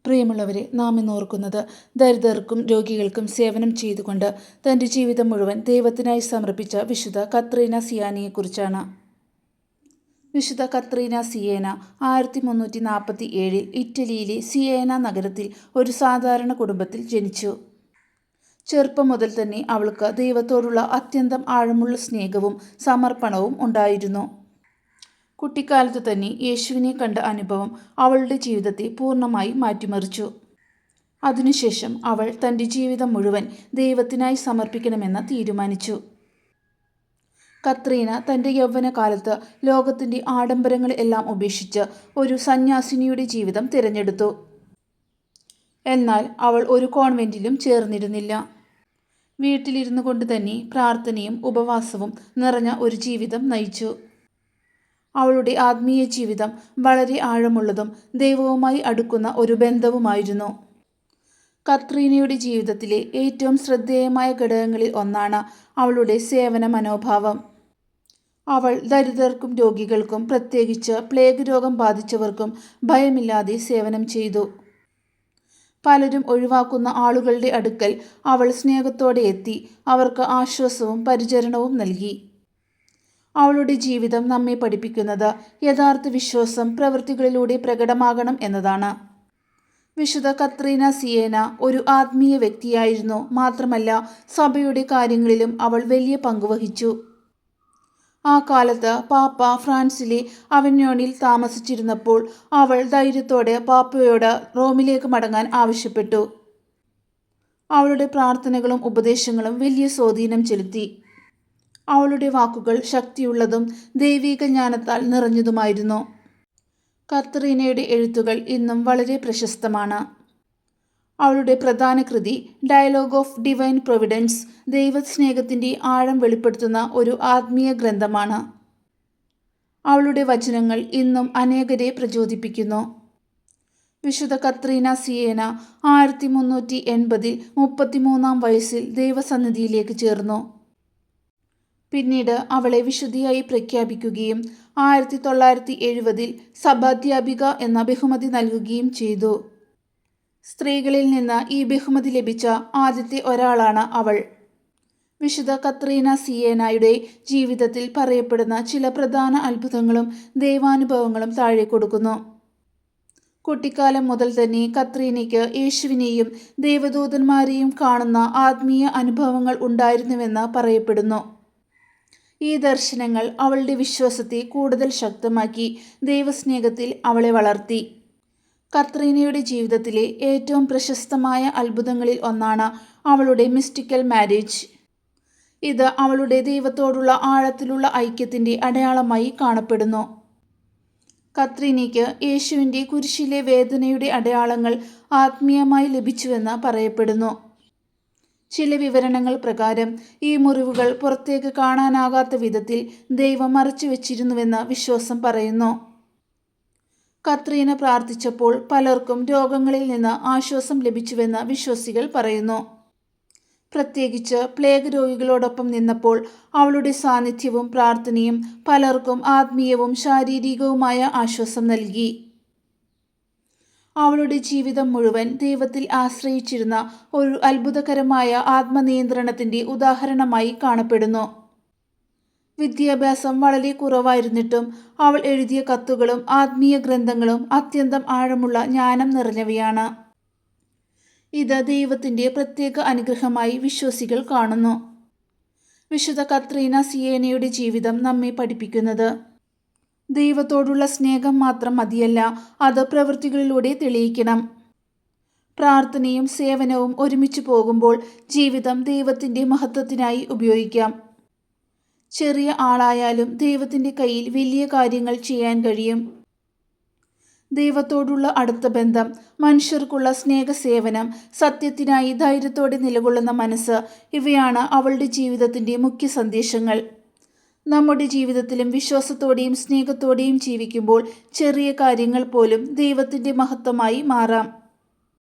പ്രിയമുള്ളവരെ, നാം ഇന്ന് ഓർക്കുന്നത് ദരിദ്രർക്കും രോഗികൾക്കും സേവനം ചെയ്തുകൊണ്ട് തൻ്റെ ജീവിതം മുഴുവൻ ദൈവത്തിനായി സമർപ്പിച്ച വിശുദ്ധ കത്രീന സിയാനിയെക്കുറിച്ചാണ്. വിശുദ്ധ കത്രീന സിയേന 1347 ഇറ്റലിയിലെ സിയേന നഗരത്തിൽ ഒരു സാധാരണ കുടുംബത്തിൽ ജനിച്ചു. ചെറുപ്പം മുതൽ തന്നെ അവൾക്ക് ദൈവത്തോടുള്ള അത്യന്തം ആഴമുള്ള സ്നേഹവും സമർപ്പണവും ഉണ്ടായിരുന്നു. കുട്ടിക്കാലത്ത് തന്നെ യേശുവിനെ കണ്ട അനുഭവം അവളുടെ ജീവിതത്തെ പൂർണ്ണമായി മാറ്റിമറിച്ചു. അതിനുശേഷം അവൾ തൻ്റെ ജീവിതം മുഴുവൻ ദൈവത്തിനായി സമർപ്പിക്കണമെന്ന് തീരുമാനിച്ചു. കത്രീന തൻ്റെ യൗവനകാലത്ത് ലോകത്തിൻ്റെ ആഡംബരങ്ങൾ എല്ലാം ഉപേക്ഷിച്ച് ഒരു സന്യാസിനിയുടെ ജീവിതം തിരഞ്ഞെടുത്തു. എന്നാൽ അവൾ ഒരു കോൺവെന്റിലും ചേർന്നിരുന്നില്ല. വീട്ടിലിരുന്നു കൊണ്ട് തന്നെ പ്രാർത്ഥനയും ഉപവാസവും നിറഞ്ഞ ഒരു ജീവിതം നയിച്ചു. അവളുടെ ആത്മീയ ജീവിതം വളരെ ആഴമുള്ളതും ദൈവവുമായി അടുക്കുന്ന ഒരു ബന്ധവുമായിരുന്നു. കത്രീനയുടെ ജീവിതത്തിലെ ഏറ്റവും ശ്രദ്ധേയമായ ഘടകങ്ങളിൽ ഒന്നാണ് അവളുടെ സേവന മനോഭാവം. അവൾ ദരിദ്രർക്കും രോഗികൾക്കും, പ്രത്യേകിച്ച് പ്ലേഗ് രോഗം ബാധിച്ചവർക്കും ഭയമില്ലാതെ സേവനം ചെയ്തു. പലരും ഒഴിവാക്കുന്ന ആളുകളുടെ അടുക്കൽ അവൾ സ്നേഹത്തോടെ എത്തി അവർക്ക് ആശ്വാസവും പരിചരണവും നൽകി. അവളുടെ ജീവിതം നമ്മെ പഠിപ്പിക്കുന്നത് യഥാർത്ഥ വിശ്വാസം പ്രവൃത്തികളിലൂടെ പ്രകടമാകണം എന്നതാണ്. വിശുദ്ധ കത്രീന സിയേന ഒരു ആത്മീയ വ്യക്തിയായിരുന്നു. മാത്രമല്ല, സഭയുടെ കാര്യങ്ങളിലും അവൾ വലിയ പങ്കുവഹിച്ചു. ആ കാലത്ത് പാപ്പ ഫ്രാൻസിലെ അവന്യോണിൽ താമസിച്ചിരുന്നപ്പോൾ അവൾ ധൈര്യത്തോടെ പാപ്പയോട് റോമിലേക്ക് മടങ്ങാൻ ആവശ്യപ്പെട്ടു. അവളുടെ പ്രാർത്ഥനകളും ഉപദേശങ്ങളും വലിയ സ്വാധീനം ചെലുത്തി. അവളുടെ വാക്കുകൾ ശക്തിയുള്ളതും ദൈവിക ജ്ഞാനത്താൽ നിറഞ്ഞതുമായിരുന്നു. കത്രീനയുടെ എഴുത്തുകൾ ഇന്നും വളരെ പ്രശസ്തമാണ്. അവളുടെ പ്രധാന കൃതി ഡയലോഗ് ഓഫ് ഡിവൈൻ പ്രൊവിഡൻസ് ദൈവസ്നേഹത്തിൻ്റെ ആഴം വെളിപ്പെടുത്തുന്ന ഒരു ആത്മീയ ഗ്രന്ഥമാണ്. അവളുടെ വചനങ്ങൾ ഇന്നും അനേകരെ പ്രചോദിപ്പിക്കുന്നു. വിശുദ്ധ കത്രീന സിയേന 1380 33 വയസ്സിൽ ദൈവസന്നിധിയിലേക്ക് ചേർന്നു. പിന്നീട് അവളെ വിശുദ്ധിയായി പ്രഖ്യാപിക്കുകയും 1970 സഭാധ്യാപിക എന്ന ബഹുമതി നൽകുകയും ചെയ്തു. സ്ത്രീകളിൽ നിന്ന് ഈ ബഹുമതി ലഭിച്ച ആദ്യത്തെ ഒരാളാണ് അവൾ. വിശുദ്ധ കത്രീന സിയേനയുടെ ജീവിതത്തിൽ പറയപ്പെടുന്ന ചില പ്രധാന അത്ഭുതങ്ങളും ദൈവാനുഭവങ്ങളും താഴെ കൊടുക്കുന്നു. കുട്ടിക്കാലം മുതൽ തന്നെ കത്രീനയ്ക്ക് യേശുവിനെയും ദൈവദൂതന്മാരെയും കാണുന്ന ആത്മീയ അനുഭവങ്ങൾ ഉണ്ടായിരുന്നുവെന്ന് പറയപ്പെടുന്നു. ഈ ദർശനങ്ങൾ അവളുടെ വിശ്വാസത്തെ കൂടുതൽ ശക്തമാക്കി ദൈവസ്നേഹത്തിൽ അവളെ വളർത്തി. കത്രീനയുടെ ജീവിതത്തിലെ ഏറ്റവും പ്രശസ്തമായ അത്ഭുതങ്ങളിൽ ഒന്നാണ് അവളുടെ മിസ്റ്റിക്കൽ മാരേജ്. ഇത് അവളുടെ ദൈവത്തോടുള്ള ആഴത്തിലുള്ള ഐക്യത്തിൻ്റെ അടയാളമായി കാണപ്പെടുന്നു. കത്രീനയ്ക്ക് യേശുവിൻ്റെ കുരിശിലെ വേദനയുടെ അടയാളങ്ങൾ ആത്മീയമായി ലഭിച്ചുവെന്ന് പറയപ്പെടുന്നു. ചില വിവരണങ്ങൾ പ്രകാരം ഈ മുറിവുകൾ പുറത്തേക്ക് കാണാനാകാത്ത വിധത്തിൽ ദൈവം മറച്ചു വച്ചിരുന്നുവെന്ന് വിശ്വാസം പറയുന്നു. കത്രീന പ്രാർത്ഥിച്ചപ്പോൾ പലർക്കും രോഗങ്ങളിൽ നിന്ന് ആശ്വാസം ലഭിച്ചുവെന്ന് വിശ്വാസികൾ പറയുന്നു. പ്രത്യേകിച്ച് പ്ലേഗ് രോഗികളോടൊപ്പം നിന്നപ്പോൾ അവളുടെ സാന്നിധ്യവും പ്രാർത്ഥനയും പലർക്കും ആത്മീയവും ശാരീരികവുമായ ആശ്വാസം നൽകി. അവളുടെ ജീവിതം മുഴുവൻ ദൈവത്തിൽ ആശ്രയിച്ചിരുന്ന ഒരു അത്ഭുതകരമായ ആത്മനിയന്ത്രണത്തിൻ്റെ ഉദാഹരണമായി കാണപ്പെടുന്നു. വിദ്യാഭ്യാസം വളരെ കുറവായിരുന്നിട്ടും അവൾ എഴുതിയ കത്തുകളും ആത്മീയ ഗ്രന്ഥങ്ങളും അത്യന്തം ആഴമുള്ള ജ്ഞാനം നിറഞ്ഞവയാണ്. ഇത് ദൈവത്തിൻ്റെ പ്രത്യേക അനുഗ്രഹമായി വിശ്വാസികൾ കാണുന്നു. വിശുദ്ധ കത്രീന സിയേനയുടെ ജീവിതം നമ്മെ പഠിപ്പിക്കുന്നത് ദൈവത്തോടുള്ള സ്നേഹം മാത്രം മതിയല്ല, അത് പ്രവൃത്തികളിലൂടെ തെളിയിക്കണം. പ്രാർത്ഥനയും സേവനവും ഒരുമിച്ച് പോകുമ്പോൾ ജീവിതം ദൈവത്തിൻ്റെ മഹത്വത്തിനായി ഉപയോഗിക്കാം. ചെറിയ ആളായാലും ദൈവത്തിൻ്റെ കയ്യിൽ വലിയ കാര്യങ്ങൾ ചെയ്യാൻ കഴിയും. ദൈവത്തോടുള്ള അടുത്ത ബന്ധം, മനുഷ്യർക്കുള്ള സ്നേഹസേവനം, സത്യത്തിനായി ധൈര്യത്തോടെ നിലകൊള്ളുന്ന മനസ്സ്, ഇവയാണ് അവളുടെ ജീവിതത്തിൻ്റെ മുഖ്യ സന്ദേശങ്ങൾ. നമ്മുടെ ജീവിതത്തിലും വിശ്വാസത്തോടെയും സ്നേഹത്തോടെയും ജീവിക്കുമ്പോൾ ചെറിയ കാര്യങ്ങൾ പോലും ദൈവത്തിൻ്റെ മഹത്വമായി മാറാം.